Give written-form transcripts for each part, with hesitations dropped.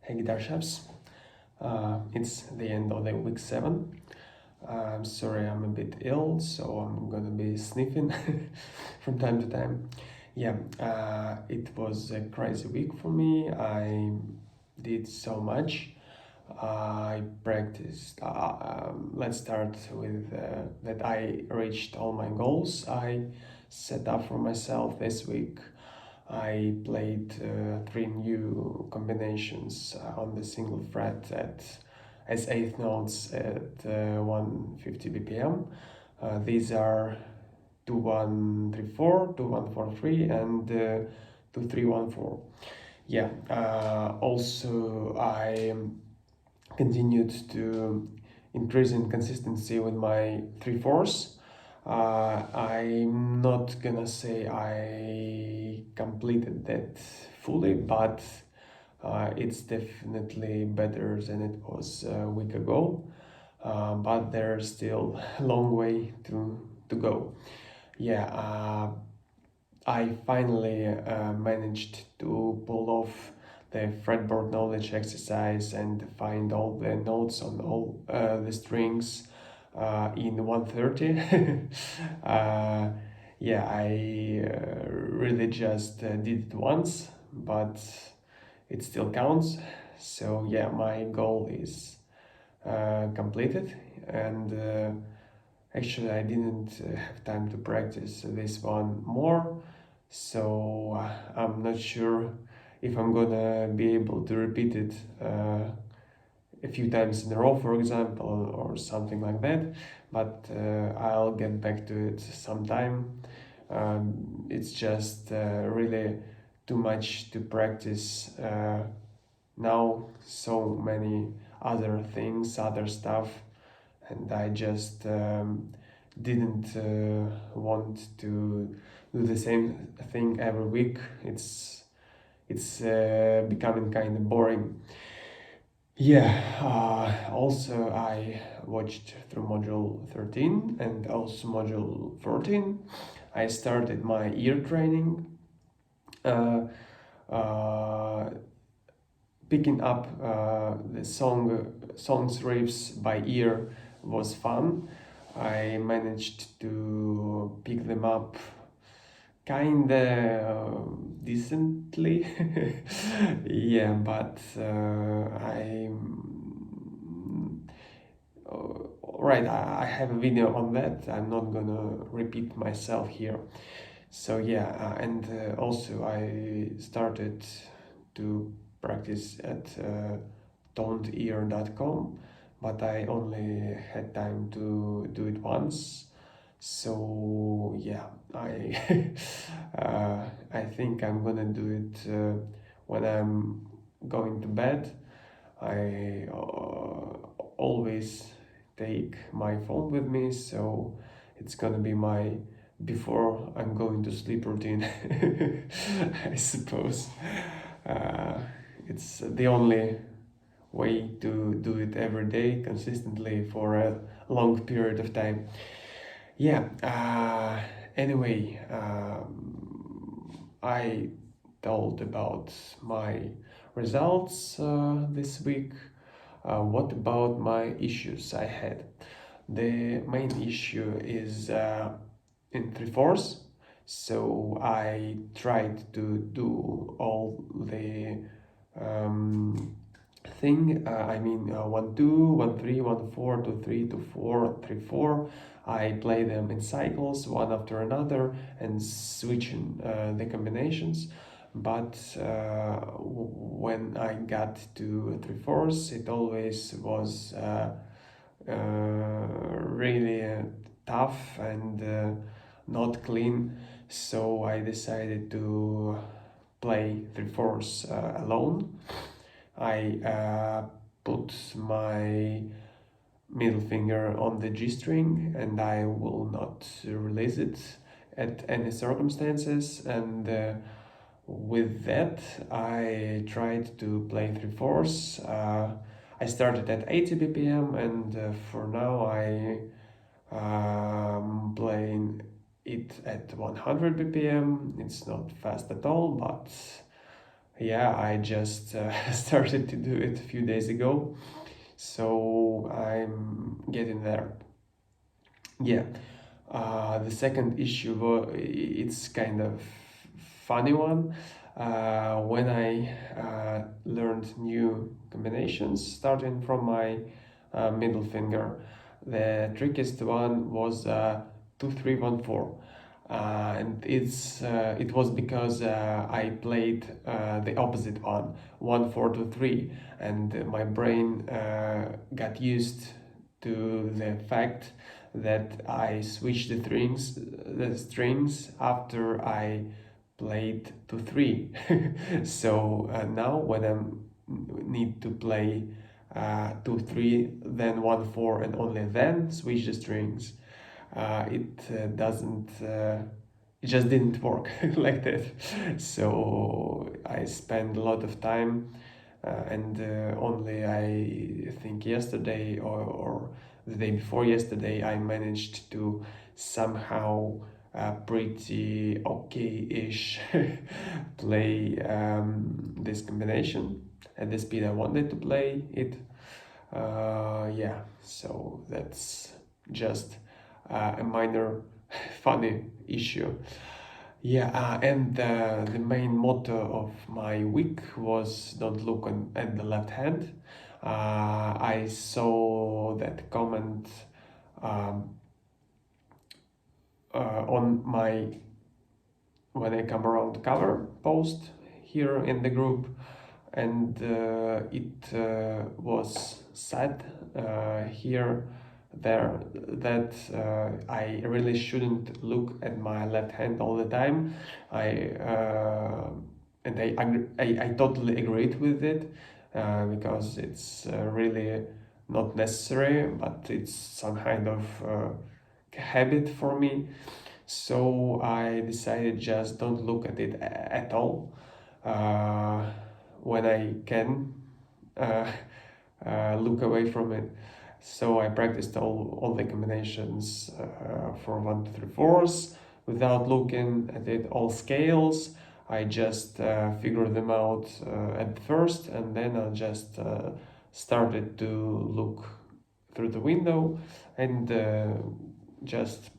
Hey guitar chefs, it's the end of the week 7. I'm sorry I'm a bit ill, so I'm gonna be sniffing from time to time. Yeah, it was a crazy week for me. I did so much. I practiced. Let's start with that I reached all my goals I set up for myself this week. I played 3 new combinations on the single fret as eighth notes at 150 BPM. These are 2134, 2143, and 2314. Yeah, also I continued to increase in consistency with my 3/4. I'm not gonna say I completed that fully, but it's definitely better than it was a week ago. But there's still a long way to go. Yeah, I finally managed to pull off the fretboard knowledge exercise and find all the notes on all the strings in 130. Yeah, I really just did it once, but it still counts. So yeah, my goal is completed, and actually I didn't have time to practice this one more, so I'm not sure if I'm gonna be able to repeat it a few times in a row, for example, or something like that. But I'll get back to it sometime. It's just really too much to practice now. So many other things, other stuff, and I just didn't want to do the same thing every week. It's becoming kind of boring. Yeah. Also, I watched through module 13 and also module 14. I started my ear training. Uh, uh, Picking up the songs riffs by ear was fun. I managed to pick them up kinda decently. Yeah, but I right, I have a video on that. I'm not gonna repeat myself here. So yeah, and also I started to practice at tonedear.com, but I only had time to do it once. So yeah, I I think I'm gonna do it when I'm going to bed. I always take my phone with me, so it's gonna be my before I'm going to sleep routine. I suppose uh, it's the only way to do it every day consistently for a long period of time. Yeah. Anyway, I told about my results this week. What about my issues I had? The main issue is in 3/4. So I tried to do all the thing. I mean, 1 2, 1 3, 1 4, 2 3, 2 4, 3 4. I play them in cycles, one after another, and switching the combinations. But when I got to 3/4, it always was really tough and not clean. So I decided to play 3/4 alone. I put my middle finger on the G string and I will not release it at any circumstances. And with that, I tried to play 3/4. I started at 80 BPM, and for now I playing it at 100 BPM. It's not fast at all, but Yeah, I just started to do it a few days ago, so I'm getting there. Yeah. The second issue, it's kind of funny one. When I learned new combinations, starting from my middle finger, the trickiest one was 2-3-1-4. And it was because I played the opposite one, 1-4-2-3, and my brain got used to the fact that I switched the strings after I played to 3. So now when I need to play 2-3, then 1-4, and only then switch the strings, it doesn't. It just didn't work like that. So I spent a lot of time, and only I think yesterday or the day before yesterday I managed to somehow pretty okay-ish play this combination at the speed I wanted to play it. Yeah, so that's just a minor funny issue. Yeah, and the main motto of my week was don't look at the left hand. I saw that comment um, on my when I come around cover post here in the group, and it was said here there that I really shouldn't look at my left hand all the time. I and I totally agreed with it because it's really not necessary, but it's some kind of habit for me. So I decided just don't look at it at all uh, when I can uh, look away from it. So I practiced all the combinations for 1, 2, 3, 4s without looking at it, all scales. I just figured them out at first, and then I just started to look through the window and just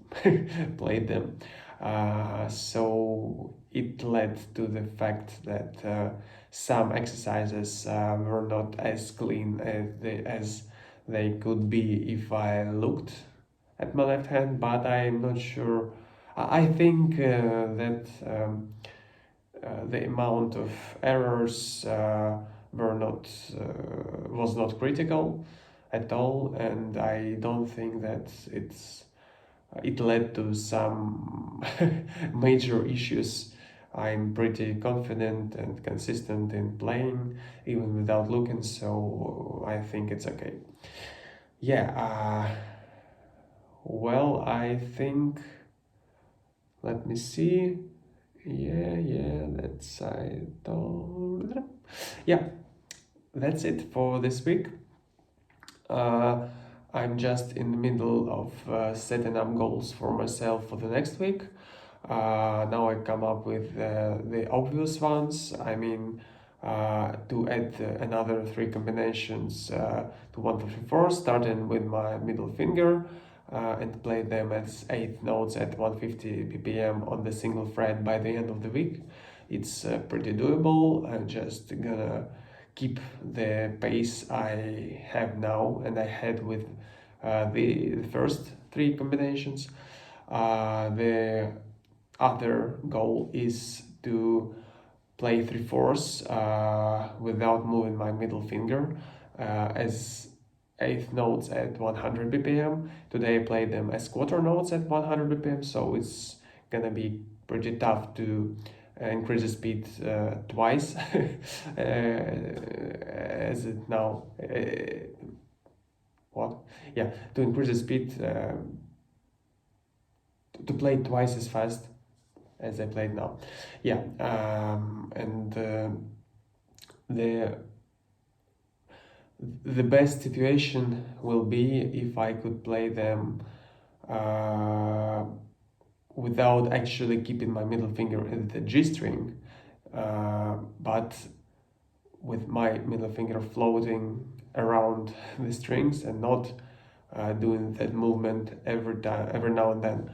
played them. So it led to the fact that some exercises were not as clean as they could be if I looked at my left hand, but I'm not sure. I think that the amount of errors were not was not critical at all, and I don't think that it led to some major issues. I'm pretty confident and consistent in playing even without looking, so I think it's okay. Yeah, well, I think, let me see. Yeah, that's I don't. Yeah, that's it for this week. Uh, I'm just in the middle of setting up goals for myself for the next week. Now I come up with the obvious ones. I mean, to add another 3 combinations to 1, 2, 3, 4, starting with my middle finger and play them as 8 notes at 150 BPM on the single fret by the end of the week. It's pretty doable. I'm just gonna keep the pace I have now and I had with the first 3 combinations. The other goal is to play 3/4 without moving my middle finger as 8 notes at 100 BPM. Today I played them as quarter notes at 100 BPM, so it's gonna be pretty tough to increase the speed twice as it now. What? Yeah, to increase the speed to play twice as fast as I played now. Yeah, and the the best situation will be if I could play them uh, without actually keeping my middle finger at the G string. but with my middle finger floating around the strings and not doing that movement every now and then.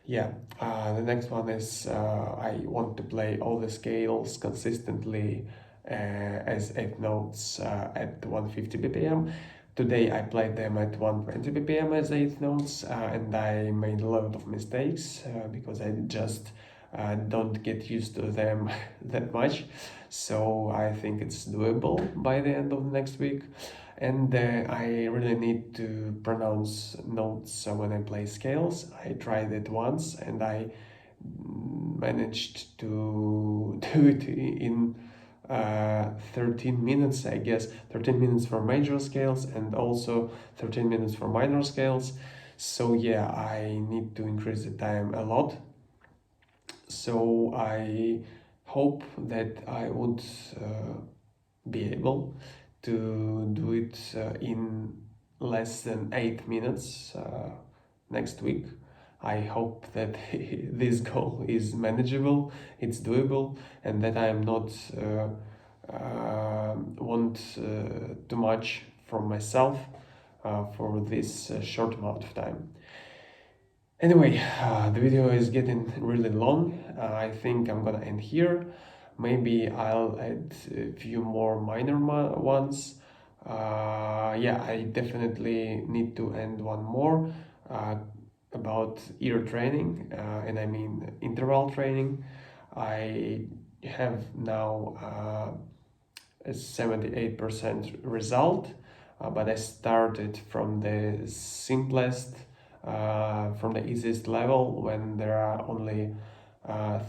Yeah, the next one is I want to play all the scales consistently as 8 notes at 150 BPM. Today I played them at 120 BPM as 8 notes, and I made a lot of mistakes because I just don't get used to them that much. So I think it's doable by the end of the next week. And I really need to pronounce notes when I play scales. I tried it once and I managed to do it in 13 minutes, I guess. 13 minutes for major scales and also 13 minutes for minor scales. So yeah, I need to increase the time a lot. So I hope that I would be able to do it in less than 8 minutes next week. I hope that this goal is manageable, it's doable, and that I am not want too much from myself for this short amount of time. Anyway, the video is getting really long. I think I'm gonna end here. Maybe I'll add a few more minor ones. Yeah, I definitely need to end one more uh, about ear training, and I mean interval training. I have now a 78% result, but I started from the simplest, from the easiest level when there are only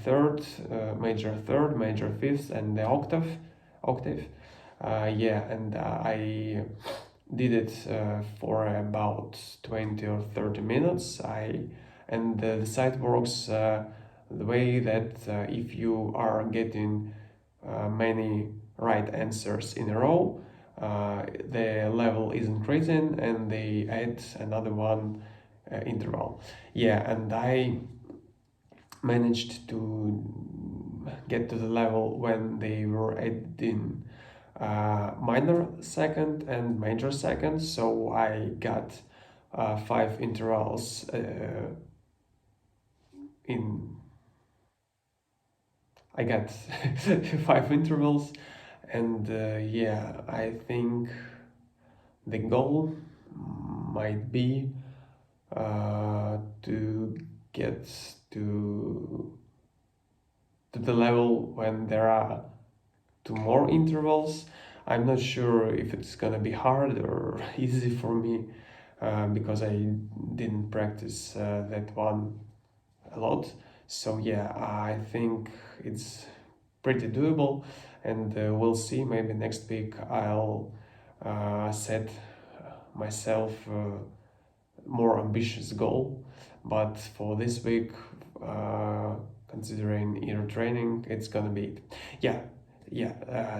third, major fifth, and the octave. Yeah, and I did it for about 20 or 30 minutes. And the site works the way that if you are getting many right answers in a row, the level is increasing and they add another one interval. Yeah, and I managed to get to the level when they were adding minor second and major second, so I got 5 intervals in I got 5 intervals, and yeah, I think the goal might be to get to the level when there are 2 more intervals. I'm not sure if it's gonna be hard or easy for me because I didn't practice that one a lot. So yeah, I think it's pretty doable, and we'll see. Maybe next week I'll set myself more ambitious goal, but for this week, considering ear training, it's gonna be it. Yeah.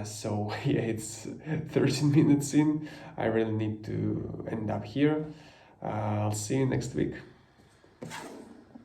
So yeah, it's 13 minutes in. I really need to end up here. I'll see you next week.